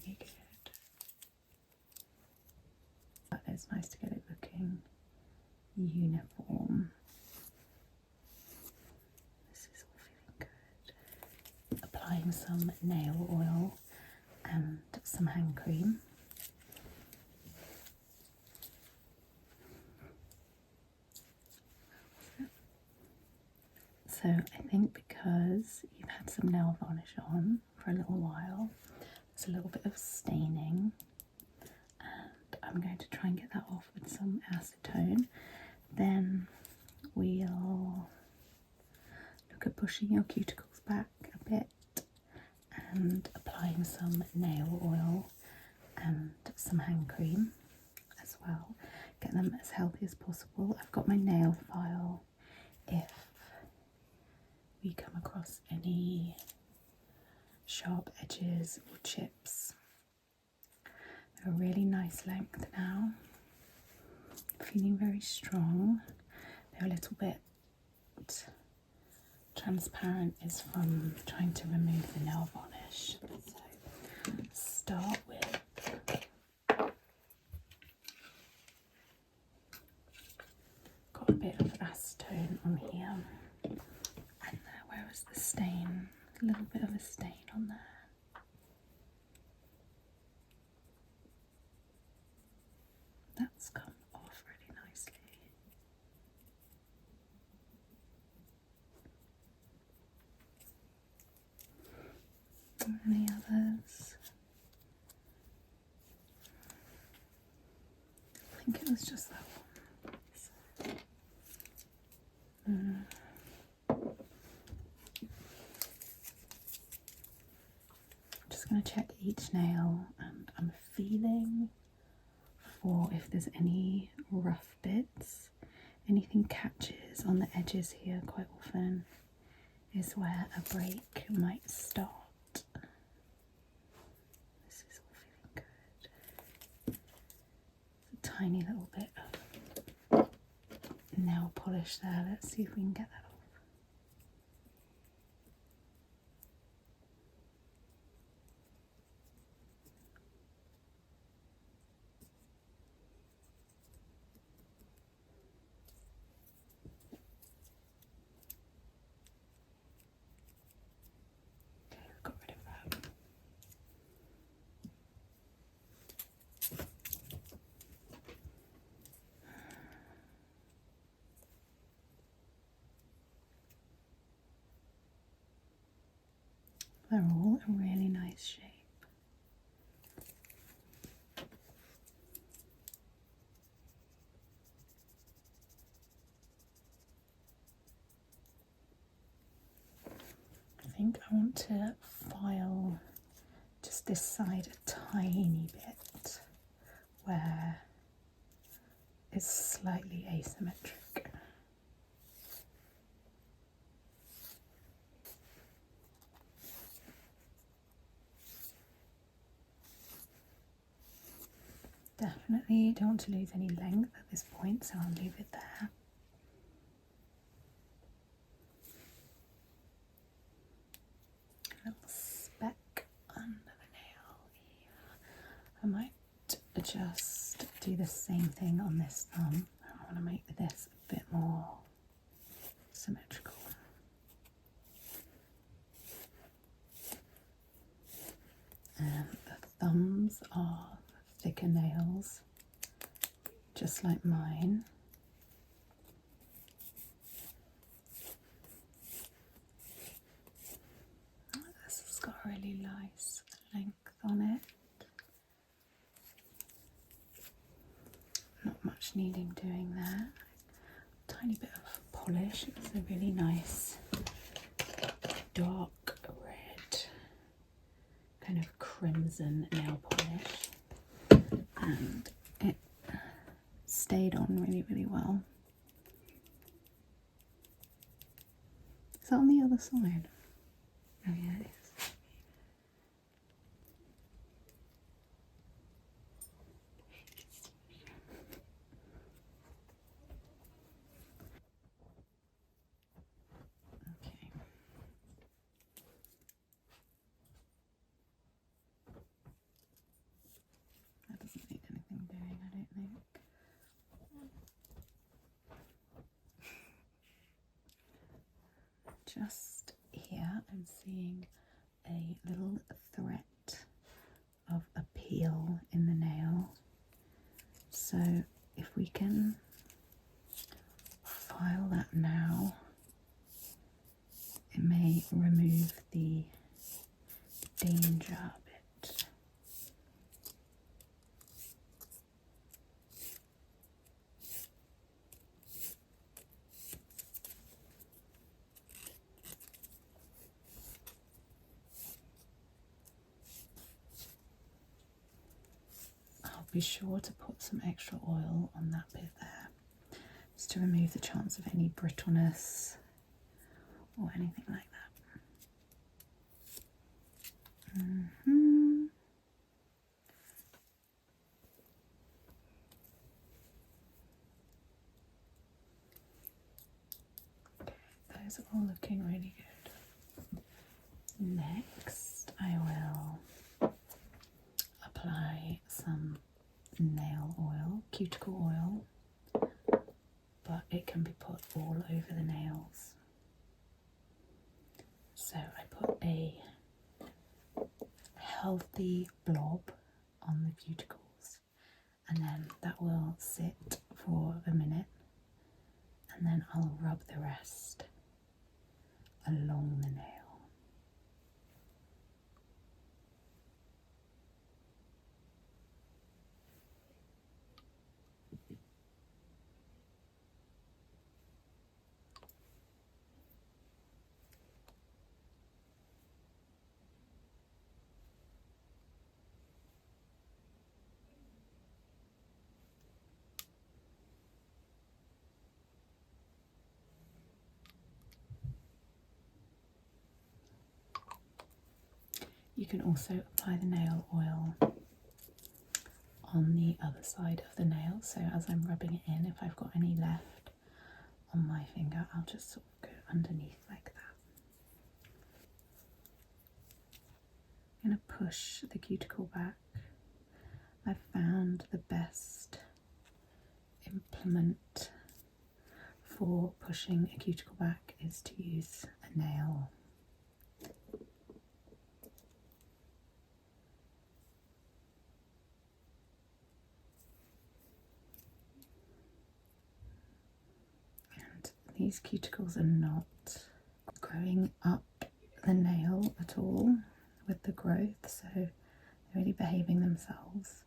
really good. But it's nice to get it looking uniform. This is all feeling good. Applying some nail oil and some hand cream. So I think because you've had some nail varnish on for a little while, there's a little bit of staining, and I'm going to try and get that off with some acetone. Then we'll look at pushing your cuticles back a bit and applying some nail oil and some hand cream as well. Get them as healthy as possible. I've got my nail file if we come across any sharp edges or chips. They're a really nice length now. Feeling very strong. They're a little bit transparent, is from trying to remove the nail varnish. So start with got a bit of acetone on here. Where was the stain? A little bit of a stain on there. That's come off really nicely. Any others? I think it was just that one. Just going to check each nail, and I'm feeling for if there's any rough bits. Anything catches on the edges here quite often is where a break might start. This is all feeling good. A tiny little bit of nail polish there. Let's see if we can get that off. Got rid of that. They're all a really nice shape. I think I want to file just this side a tiny bit where it's slightly asymmetric. Definitely don't want to lose any length at this point, so I'll leave it there. A little speck under the nail here. I might just do the same thing on this thumb. I want to make this a bit more symmetrical. And the thumbs are thicker nails, just like mine. This has got a really nice length on it. Not much needing doing there. Tiny bit of polish. It's a really nice dark red, kind of crimson nail polish, and it stayed on really, really well. Is that on the other side? Oh yeah, it is. just here I'm seeing a little threat of a peel in the nail. So if we can file that now, it may remove the danger a bit. I'll be sure to put some extra oil on that bit there, just to remove the chance of any brittleness or anything like that. Okay, those are all looking really good. Next, I will apply some nail oil, cuticle oil, but it can be put all over the nails. So I put a healthy blob on the cuticles, and then that will sit for a minute, and then I'll rub the rest along the nail. You can also apply the nail oil on the other side of the nail, so as I'm rubbing it in, if I've got any left on my finger, I'll just sort of go underneath like that. I'm going to push the cuticle back. I've found the best implement for pushing a cuticle back is to use a nail. And these cuticles are not growing up the nail at all with the growth, so they're really behaving themselves.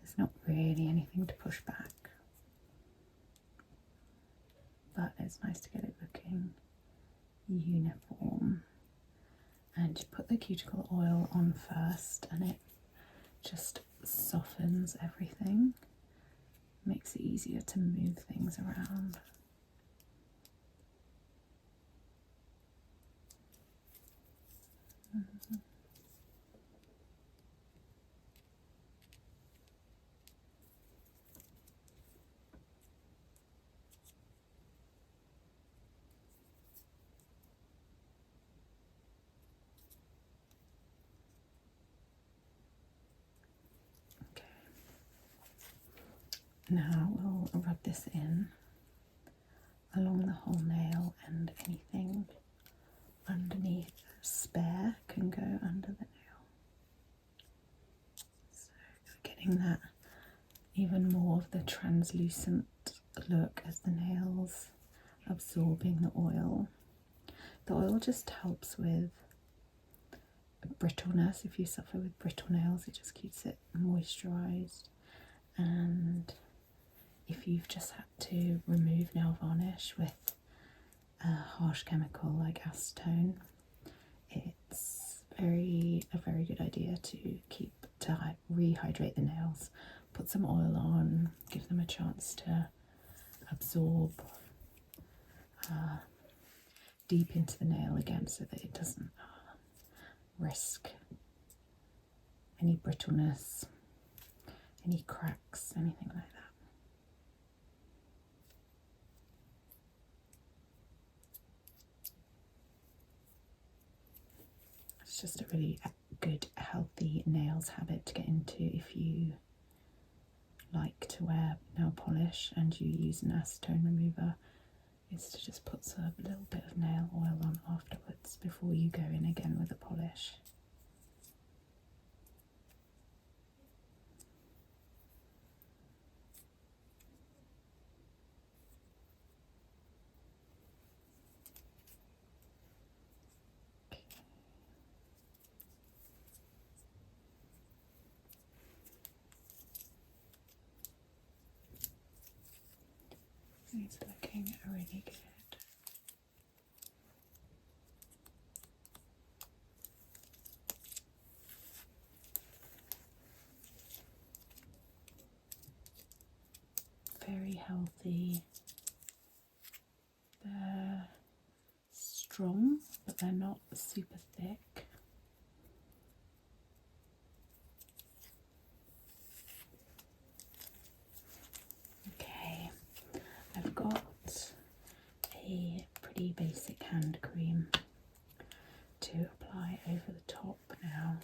There's not really anything to push back, but it's nice to get it looking uniform. And you put the cuticle oil on first, and it just softens everything, makes it easier to move things around. Now we'll rub this in along the whole nail, and anything underneath spare can go under the nail. So getting that even more of the translucent look as the nails absorbing the oil. The oil just helps with brittleness. If you suffer with brittle nails, it just keeps it moisturized. And if you've just had to remove nail varnish with a harsh chemical like acetone, it's a very good idea to rehydrate the nails. Put some oil on, give them a chance to absorb deep into the nail again, so that it doesn't risk any brittleness, any cracks, anything like that. It's just a really good, healthy nails habit to get into if you like to wear nail polish and you use an acetone remover. is to just put a little bit of nail oil on afterwards before you go in again with the polish. It's looking really good. Very healthy. They're strong, but they're not super thick. Okay, I've got a pretty basic hand cream to apply over the top now.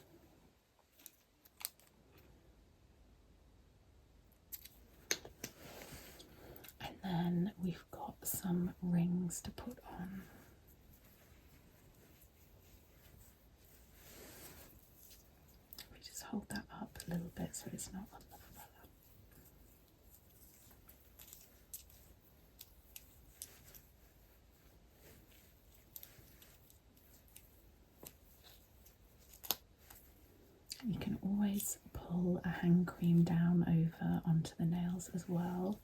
And then we've got some rings to put on. We just hold that up a little bit so it's not on the floor. You can always pull a hand cream down over onto the nails as well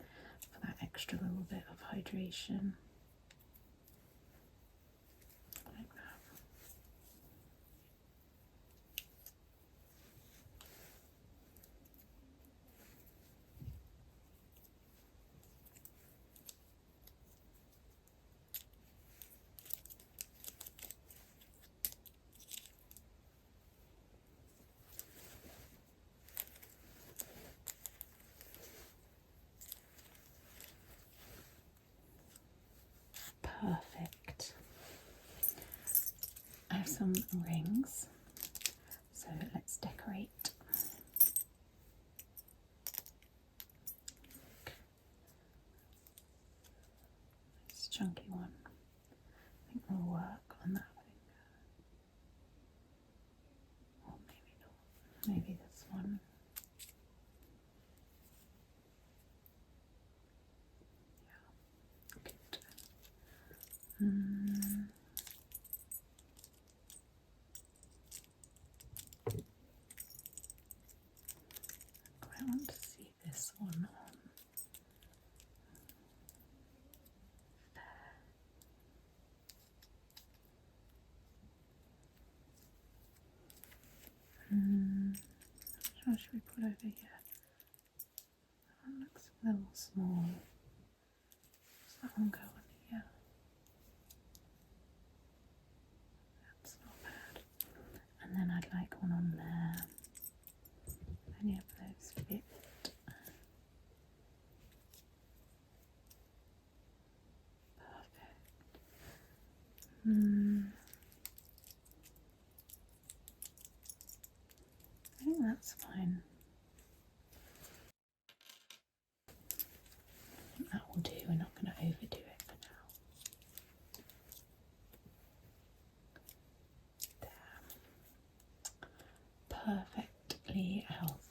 for that extra little bit of hydration. Like that. Perfect. I have some rings, so let's decorate. This chunky one, I think will work on that finger. Or maybe not. Maybe this one. Yeah, good. I want to see this one on. What should we put over here? That one looks a little small. Does that one go on here? That's not bad. And then I'd like one on there. Any of those fit? Perfect. I think that's fine. I think that will do. We're not going to overdo it for now. There. Perfectly healthy.